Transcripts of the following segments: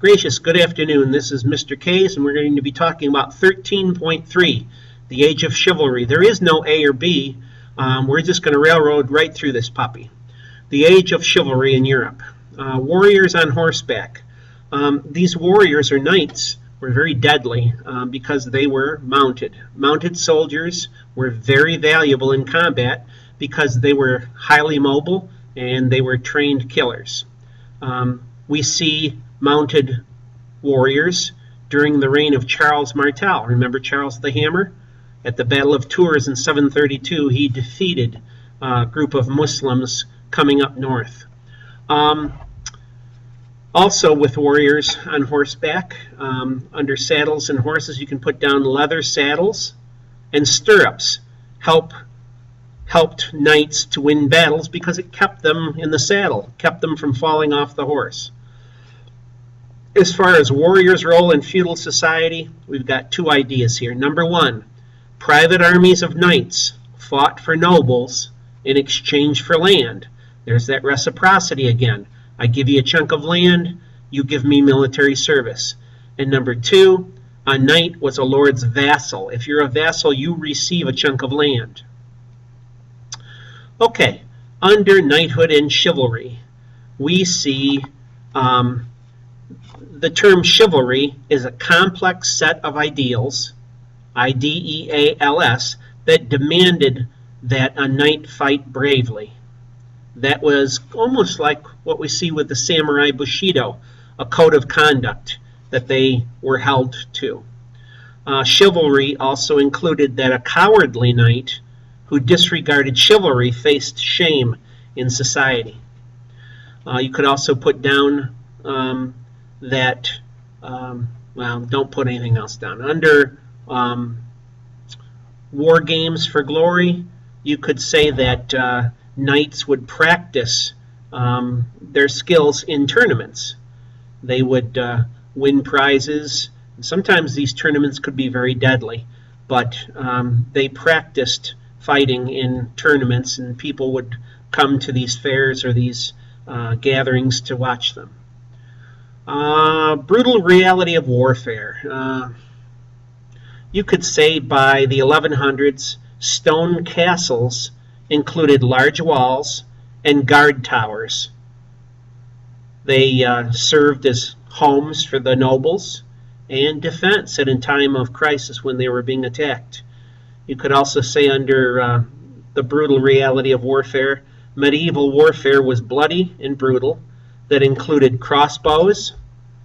Gracious, good afternoon. This is Mr. Case, and we're going to be talking about 13.3, the age of chivalry. There is no A or B. We're just going to railroad right through this puppy. The age of chivalry in Europe. Warriors on horseback. These warriors or knights were very deadly because they were mounted. Mounted soldiers were very valuable in combat because they were highly mobile and they were trained killers. We see mounted warriors during the reign of Charles Martel. Remember Charles the Hammer? At the Battle of Tours in 732, he defeated a group of Muslims coming up north. Also with warriors on horseback, under saddles and horses, you can put down leather saddles and stirrups. Helped knights to win battles because it kept them in the saddle, kept them from falling off the horse. As far as warriors' role in feudal society, we've got two ideas here. Number one, private armies of knights fought for nobles in exchange for land. There's that reciprocity again. I give you a chunk of land, you give me military service. And number two, a knight was a lord's vassal. If you're a vassal, you receive a chunk of land. Okay, under knighthood and chivalry, we see the term chivalry is a complex set of ideals, ideals, that demanded that a knight fight bravely. That was almost like what we see with the samurai bushido, a code of conduct that they were held to. Chivalry also included that a cowardly knight who disregarded chivalry faced shame in society. You could also put down that, well, don't put anything else down. Under war games for glory, you could say that knights would practice their skills in tournaments. They would win prizes. Sometimes these tournaments could be very deadly, but they practiced fighting in tournaments, and people would come to these fairs or these gatherings to watch them. Brutal reality of warfare. You could say by the 1100s, stone castles included large walls and guard towers. They served as homes for the nobles and defense at a time of crisis when they were being attacked. You could also say under the brutal reality of warfare, medieval warfare was bloody and brutal. That included crossbows,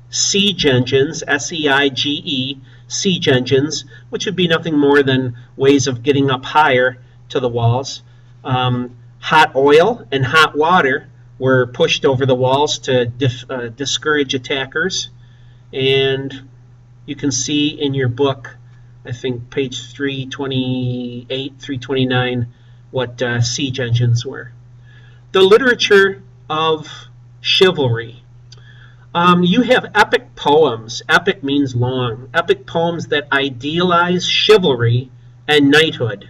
siege engines, S-E-I-G-E, siege engines, which would be nothing more than ways of getting up higher to the walls. Hot oil and hot water were pushed over the walls to discourage attackers. And you can see in your book, I think page 328, 329, what siege engines were. The literature of chivalry. You have epic poems. Epic means long. Epic poems that idealize chivalry and knighthood.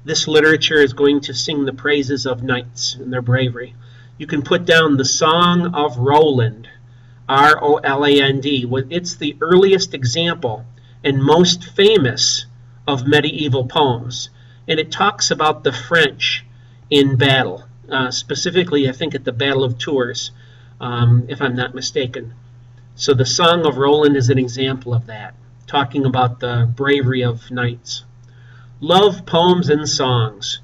This literature is going to sing the praises of knights and their bravery. You can put down the Song of Roland, R-O-L-A-N-D. It's the earliest example and most famous of medieval poems. And it talks about the French in battle. Specifically, I think at the Battle of Tours, if I'm not mistaken. So the Song of Roland is an example of that, talking about the bravery of knights. Love poems and songs.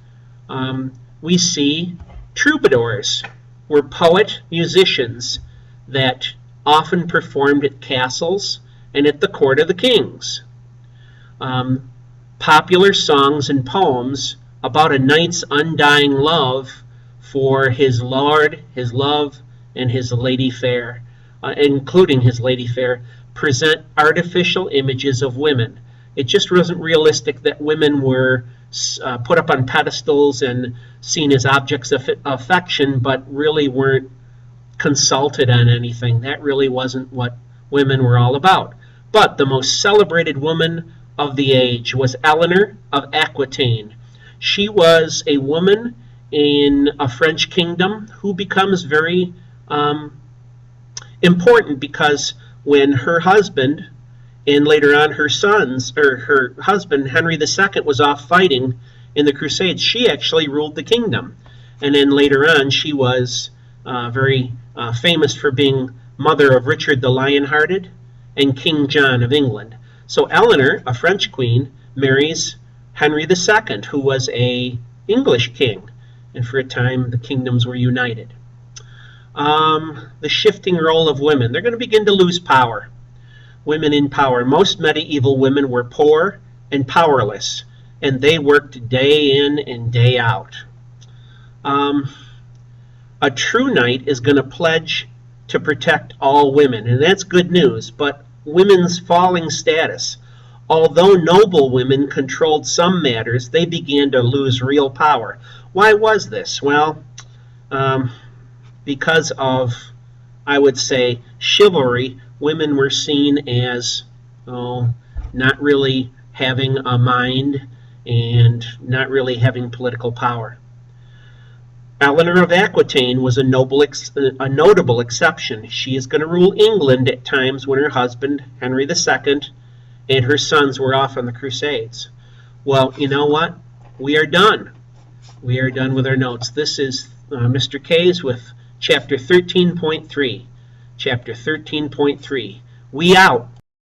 We see troubadours were poet musicians that often performed at castles and at the court of the kings. Popular songs and poems about a knight's undying love for his lord, his love, and his lady fair, including his lady fair, present artificial images of women. It just wasn't realistic that women were put up on pedestals and seen as objects of affection, but really weren't consulted on anything. That really wasn't what women were all about. But the most celebrated woman of the age was Eleanor of Aquitaine. She was a woman in a French kingdom who becomes very important because when her husband and later on her sons, or her husband, Henry II, was off fighting in the Crusades, she actually ruled the kingdom. And then later on, she was very famous for being mother of Richard the Lionhearted and King John of England. So Eleanor, a French queen, marries Henry II, who was an English king. And for a time, the kingdoms were united. The shifting role of women. They're going to begin to lose power. Women in power. Most medieval women were poor and powerless, and they worked day in and day out. A true knight is going to pledge to protect all women, and that's good news, but women's falling status. Although noble women controlled some matters, they began to lose real power. Why was this? Well, because of, I would say, chivalry. Women were seen as not really having a mind and not really having political power. Eleanor of Aquitaine was a notable exception. She is going to rule England at times when her husband, Henry II, and her sons were off on the Crusades. Well, you know what? We are done. We are done with our notes. This is Mr. K's with Chapter 13.3. Chapter 13.3. We out.